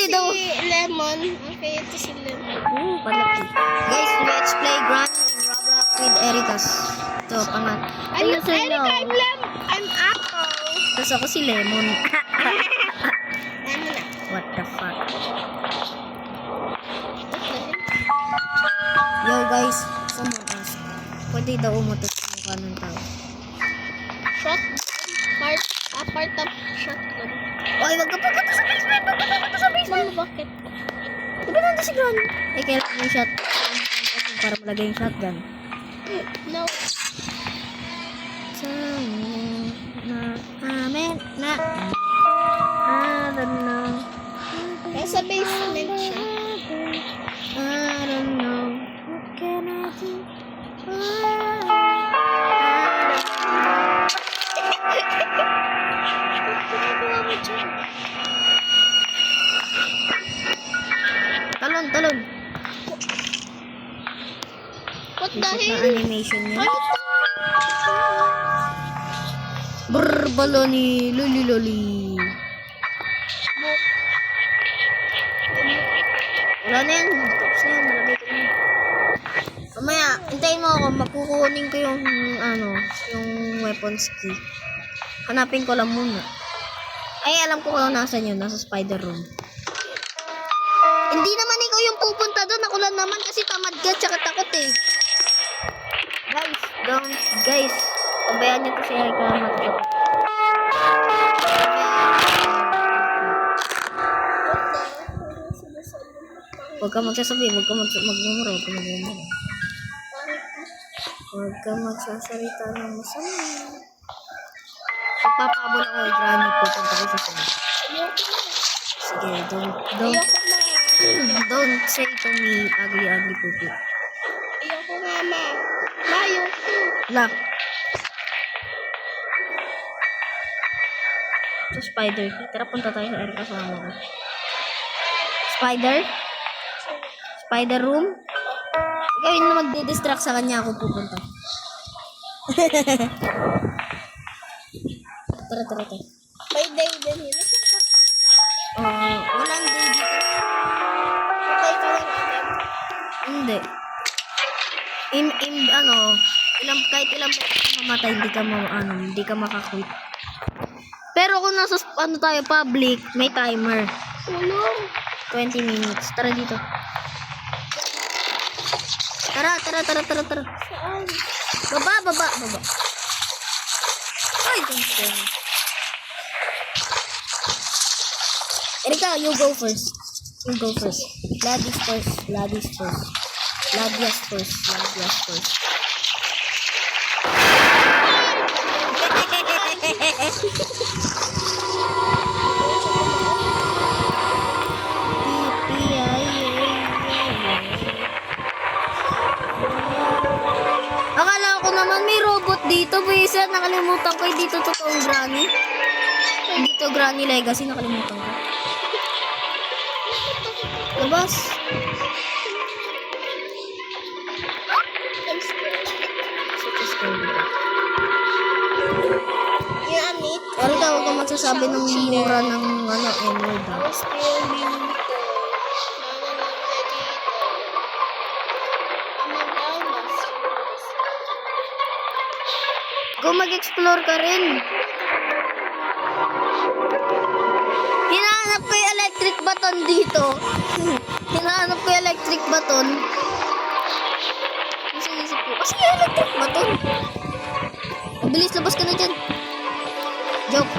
Pwede daw. Si Lemon. Okay, ito si Lemon. Palaki. Guys, let's play Granny in Roblox with Ericas. Ito, pangat. I'm Eric, I'm Apple. Tapos ako si Lemon. Ano na? What the fuck? Yo guys, someone asked. Pwede daw umutot sa mukha ng tao. Shotgun. Part of shotgun. Oy, wag ka pupunta sa basement! Wag ka pupunta sa basement! Bakit? Diba nandun si Granny? Eh, kailangan yung shotgun para malagay yung shotgun. No. Na I don't know. Nasa basement siya. I don't know. What can I do? Talon. What the Isip na hell? animation niya. Ano to? Brrr, baloni, luli. Wala na yan. Tapos na yan. Nalagay ko na yan. Mamaya, hintayin mo ako. Makukunin ko yung, yung weapons key. Hanapin ko lang muna. Ay, alam ko kung nasan yun. Nasa spider room. Hindi naman ikaw yung pupunta doon. Ako lang naman kasi tamad ka tsaka takot eh. Guys. Pabayaan niyo to si Erika matatakot. Huwag ka magsasabi, huwag ka magmumuro. Huwag ka magsasalita ng masama. Pagpapabol ako kay Granny, pupunta ko sa sunod. Sige, don't say to me, ugly pupi. Ayoko nga, ma. Ayoko. Lock. So, spider. Tara, punta tayo sa Erika sa mama ko. Spider room? Ikaw yun na magdidistract sa kanya ako pupunta. Tara. May day din yun. Walang day dito. Okay ka lang agad. Hindi. Kahit ilang beses ka mamatay, hindi ka makakwit. Pero kung nasa, tayo, public, may timer. Tulong. 20 minutes. Tara dito. Tara. Saan? Baba. Ay, don't. Erika, you go first. Ladies first. Ladies first. Akala ko naman may robot dito, Buisa. Nakalimutan ko dito totoong Granny. Dito Granny Legacy, nakalimutan ko. Labas. Yan, it. Pero ka, huwag ka magsasabi ng mura ng emerald. I was still beautiful. Go mag-explore ka rin. Hinahanap ko yung electric button dito. Isip ko. Kasi yung electric button. Mabilis, labas ka na dyan. Joke.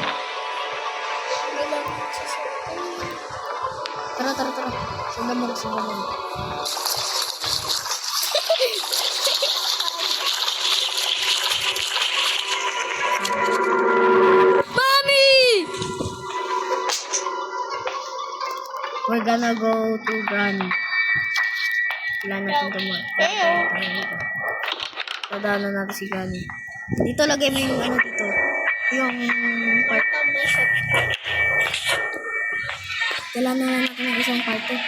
Tara. Sundan mo. Mommy! We're gonna go to Granny. Wala natin tumawa. Tadaanan natin si Granny. Dito lagay mo yung dito. Yung part. Kailangan na natin ng isang part eh.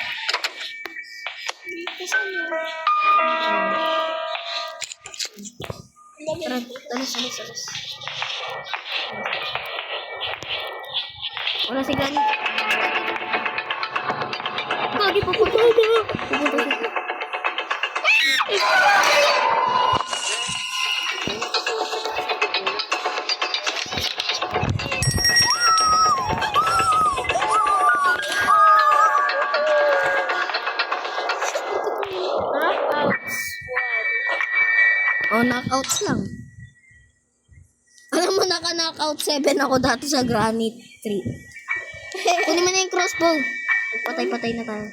Tara, talis. Wala si Granny. knockouts lang. Alam mo, naka-knockout 7 ako dati sa Granite 3. Kunin mo na yung crossbow. Patay-patay na tayo.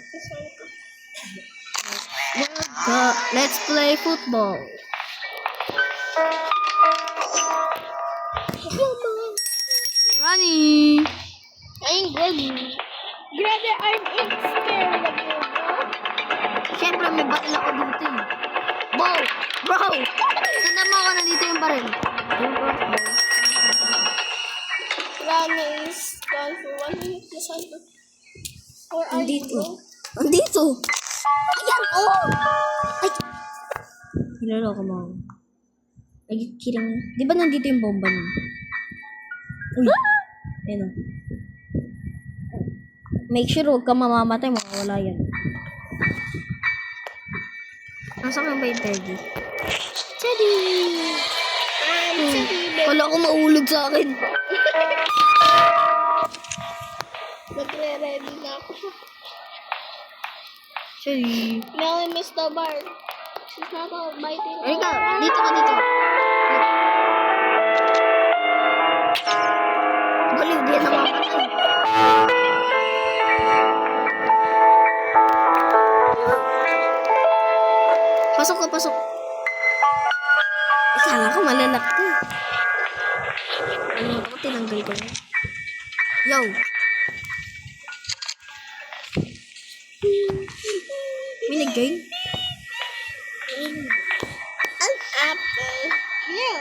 Let's play football. Running. I'm good. Grabe, I'm scared of you, bro. Siyempre, may baril ako dito eh. Bro! Tanda mo ako nandito yung baril. Yung crossbow. Rana is gone for 1 minute. Or are you, Nandito. bro? Nandito. Ayan, oh! Ay! Niloloko mo ako. Are you kidding me? Di ba nandito yung bomba niya? Uy! Ayun oh. Make sure huwag ka mamamatay, makawala yan. Nasaan ka ba yung Teddy? Teddy! Wala ko maulog sa akin. Nagre-ready na ako. Teddy. Now I missed the bar. She's not biting. Ay ka, dito ka dito. Baliw, di yan namamatay. Pasok ka, pasok. Akala ko malalak ka. Ano ako, tinanggal ko na. Yo! Minigay? An apple. Yeah.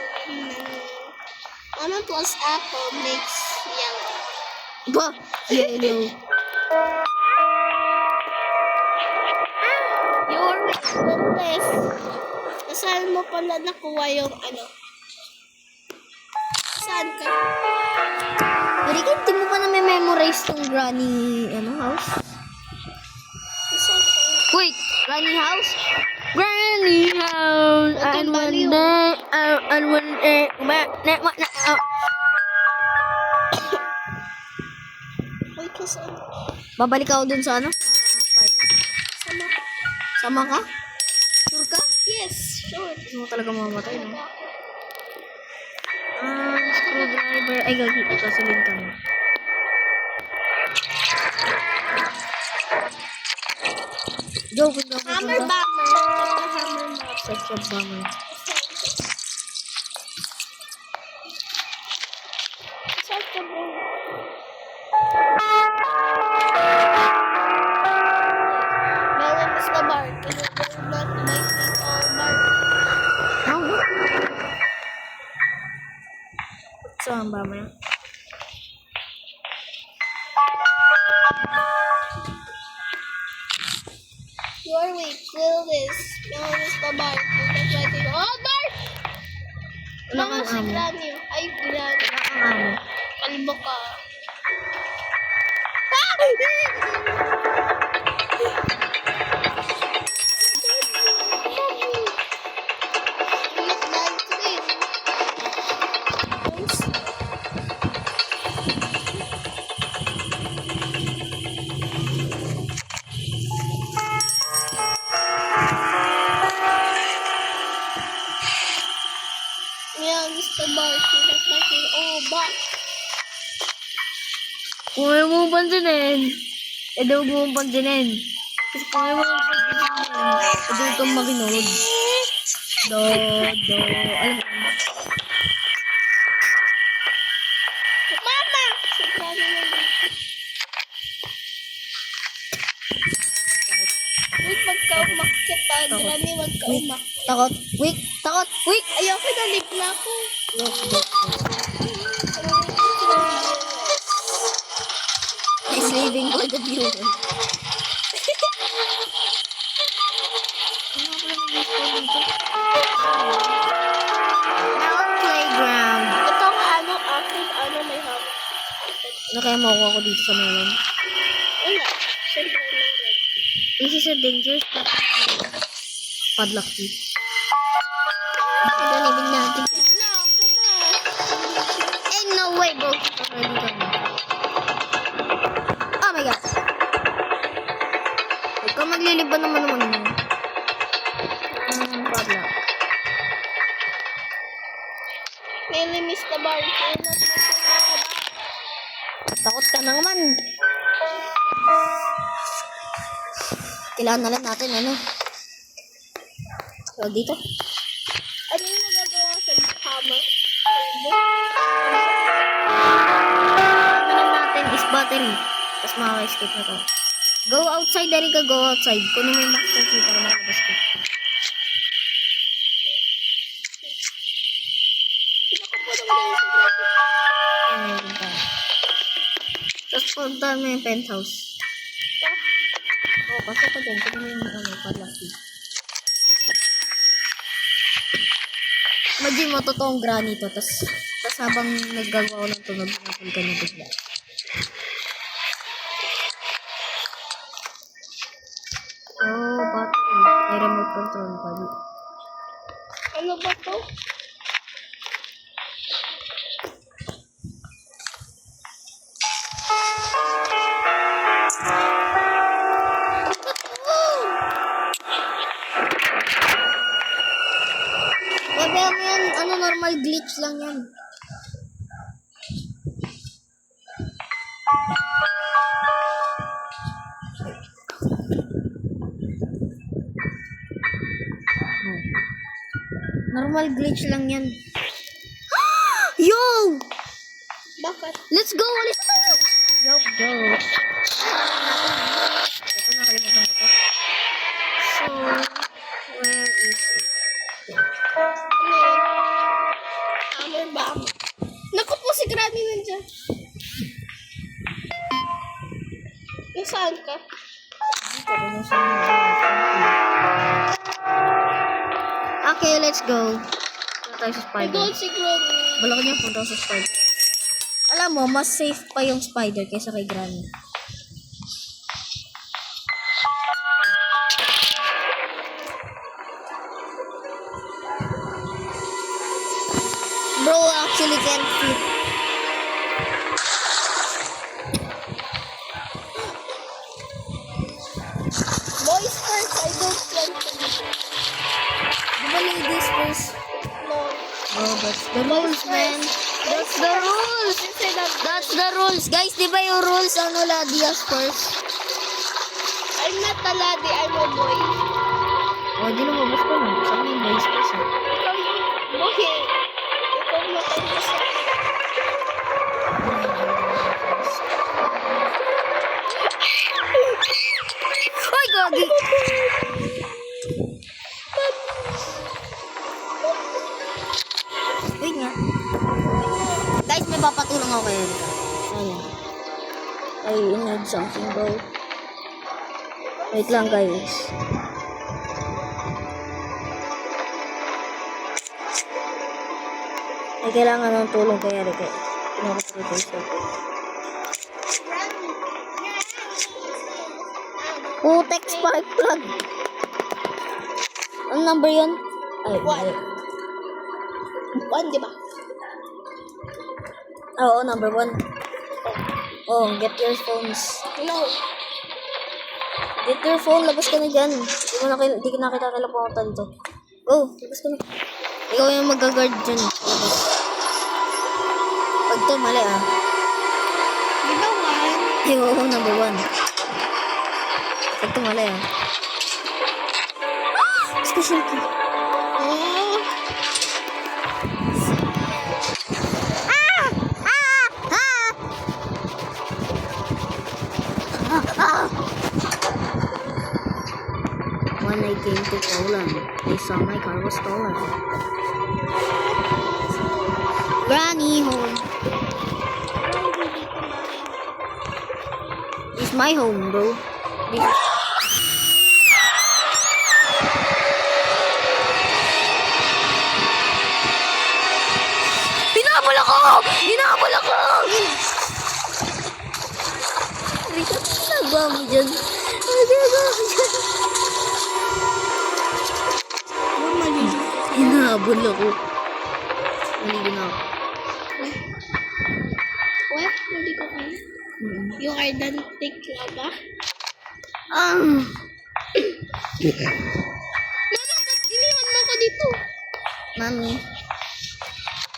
1 plus apple makes yellow. Ba? Yellow. Your witness. Saan mo pala nakuha yung ano? Saan ka? Hindi ka, hindi mo pa na-memorize tong granny, house? Saan ka? Wait, granny house? Granny house! And one day, and one day, Uy, kasi babalik ako dun sa ano? sama. Sama ka? Sure ka? Yes, sure. Hindi mo talaga mamamatay, no? Screwdriver. Ay, gagi. Gasolin ka mo. Go, punta. Hammer bomber. Hammer bomber. Such a bummer. Saan ka, bro? Melon is the bark. And it will not biting all bark. Oh. Saan ba mo yan? You are weak. Kill this. Melon is the bark. You're not biting all bark. Wala Mga kang si amo. Granny. Ay, Granny. Wala kang amo. Kalbo ka. Yeah, Mr. Bark. You're not biting all bark. Kung ayaw mo pansinin, huwag mo pansinin. Kasi kung ayaw mo pansinin, huwag kang makinod. Alam mo. Mama! Si Granny na dito. Wait, magka umakyat pa. Granny, wag ka Wait, umak. takot. Wait, takot. Wait. Ayoko na, lip na ako. He's leaving for the viewer. Melon playground. Ito ang akin, may hawak. Ano kaya makuha ko dito sa melon? Wala. Siyempre, meron. This is a dangerous padlock key. Ganibin natin. Na, ako ma. Eh, no way, bro. Ready ka na. Oh my God. Huwag ka magliliban naman mo. Padlock. name is the barricade. Not the barricade. Takot ka na naman. Kailangan na lang natin, ano? So, dito. Ano yung nagagawa sa hammer? Ano lang natin is battery. Tapos makaka-escape na to. Go outside, Erika. Go outside. Kunin mo yung master key para makalabas ko. Ayan, meron tayo. Tapos punta mo yung penthouse. Oo, pasok ko dyan. Kunin mo yung ano, palaki. Imagine mo, totoong granny to. Tapos habang naggagawa ko ng tunog, napul ka na bigla. Oh, battery. May remote control pa. Ano ba to? Bebe mo yan, ano, normal glitch lang yan. Normal glitch lang yan. Yo! Bakit? Let's go! Alis na tayo! Yo, go! Ito, nakalimutan ko to. So, where is it? Ano yun? Hammer bomb. Naku po si Granny nandiyan. Nasaan ka? Dito, kung saan okay, let's go. Punta tayo sa I spider. don't see Granny. Bala ko niya punta sa spider. Alam mo, mas safe pa yung spider kaysa kay Granny. Bro, actually can't fit. Boys first, I don't want to be. Di ba ladies first? No. Oh, that's the rules, man. That's the rules. You say that That's the rules. Guys, di ba yung rules, ano, ladies first? I'm not a laddie, I'm a boy. O, di lumabas ko na. Saan yung boys first, eh? Ikaw yung boy. Ikaw na kayo kasi. Ay, gagi! Wait nga. Guys, may papatulong ako kayo. Ayun. I need something, bro. Wait lang, guys. May kailangan ng tulong kay Eric. Pinakapagod ko sa ako. Putek spark plug. Ang number yun? Ay, One. hindi. One, di ba? Oo, number 1. Oh, get your phones. No. Get your phone, labas ka na dyan. Di ka nakita kailangan dito. Oh, labas ka na. Ikaw yung mag-guard dyan. Labas. Pag to, mali ah. Di ba one? Ay, oo, number 1. Pag to, mali ah. Special key. Oh. When I came to Poland, I saw my car was stolen. Granny home. It's my home, bro. Hinabol ako! Hinabol ako! Rika, nagawa mo dyan? Nagawa mo dyan? Mali. Hinahabol ako. Hindi na ako. What? Hindi ko kaya. Yung identic nga ba? Ah! Mama, ba't iniwan mo ko dito? Mami.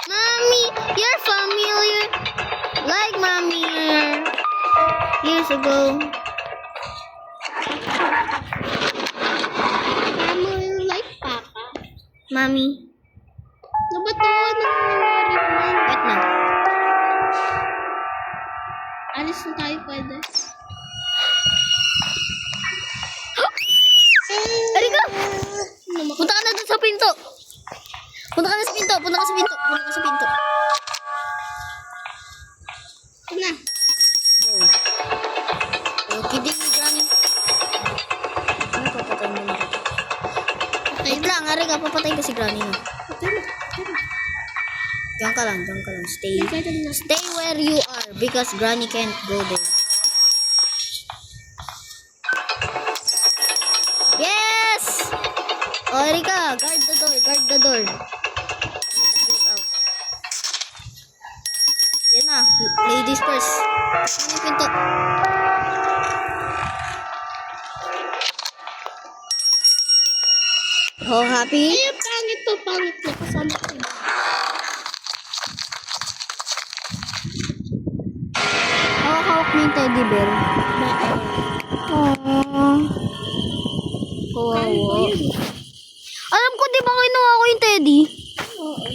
Mama! Mommy, you're familiar. Like mommy years ago. Family like Papa. Mommy. Ano ba to? Ano nangyari mo? Wait lang. Alis na tayo pwede. Erika! Punta ka na dun sa pinto. Punta ka na sa pinto. Punta ka sa pinto. Punta ka sa pinto. Ito na. Okay din, Granny. Ano, papatay mo na kita. Patay Wait na. lang, Erika, papatay ka si Granny na. Patay na. Diyan ka lang, diyan ka lang. Stay. Patay na. Stay where you are because Granny can't go there. Yes! Oh, Erika, guard the door, guard the door. Let's get out. Yan na, ladies first. Ano yung pinto? Oh, happy? Ay, pangit to. Pangit na. Kasama ko. Hawak mo yung teddy bear. Bakit? Aww. Kaya ko yun. Alam ko, di ba kinuha ko yung teddy? Oo.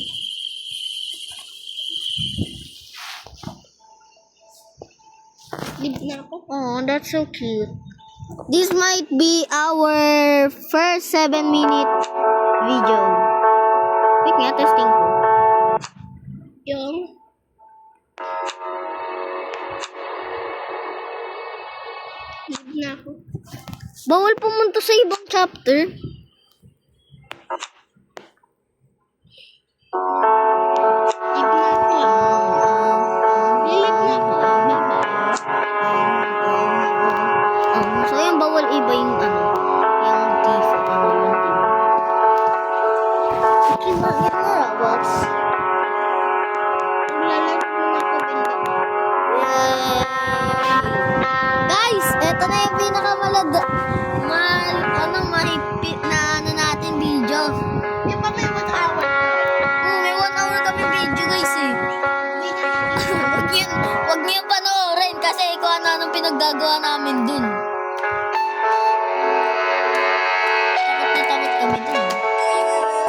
Lib na ako. Oh, that's so cute. This might be our first 7-minute video. Wait nga, testing ko. Yung. Lib na ako. Bawal pumunta sa ibang chapter. Lib na ako. Lib na ako. So yung bawal iba yung ano, yung thief. Ano yung thief. Sige na, get mo Robots. Maglalaro muna ako benda. Guys, eto na yung mahigpit na ano natin video. Yung pa may 1 hour. May 1 hour kami video guys eh. Wag niyo panoorin kasi kung ano-anong pinaggagawa namin dun.